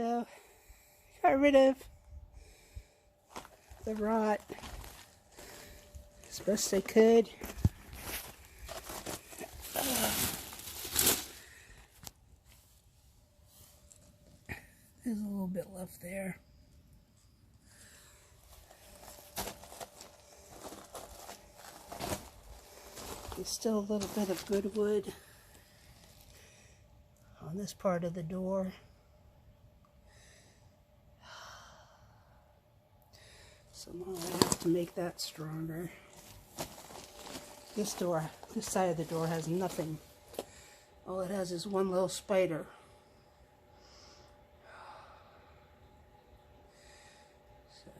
So, got rid of the rot as best I could. There's a little bit left there. There's still a little bit of good wood on this part of the door. Somehow I have to make that stronger. This side of the door has nothing. All it has is one little spider. So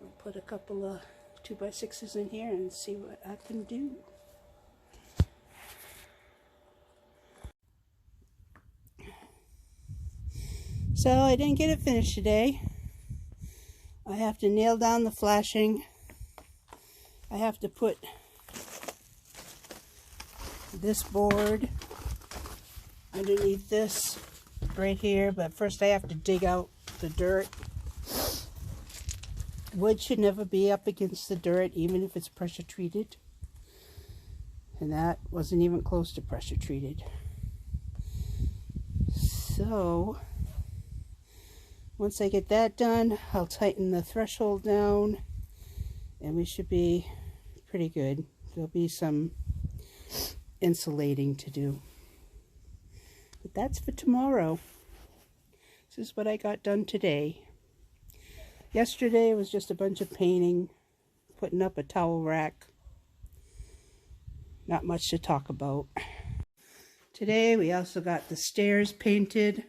I'll put a couple of 2x6s in here and see what I can do. So I didn't get it finished today. I have to nail down the flashing. I have to put this board underneath this right here, but first I have to dig out the dirt. Wood should never be up against the dirt, even if it's pressure treated. And that wasn't even close to pressure treated. So once I get that done, I'll tighten the threshold down and we should be pretty good. There'll be some insulating to do. But that's for tomorrow. This is what I got done today. Yesterday was just a bunch of painting, putting up a towel rack. Not much to talk about. Today we also got the stairs painted.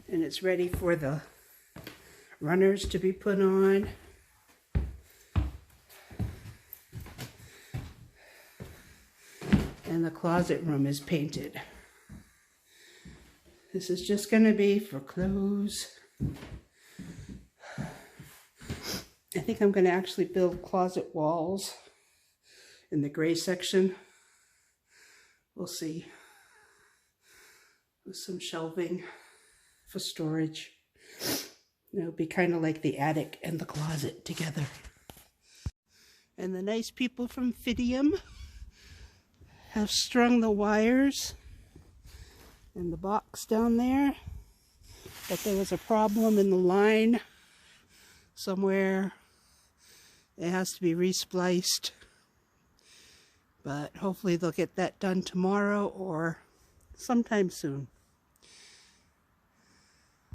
And it's ready for the runners to be put on. And the closet room is painted. This is just going to be for clothes. I think I'm going to actually build closet walls in the gray section. We'll see. With some shelving for storage. It'll be kind of like the attic and the closet together. And the nice people from Fidium have strung the wires in the box down there. But there was a problem in the line somewhere. It has to be respliced. But hopefully they'll get that done tomorrow or sometime soon.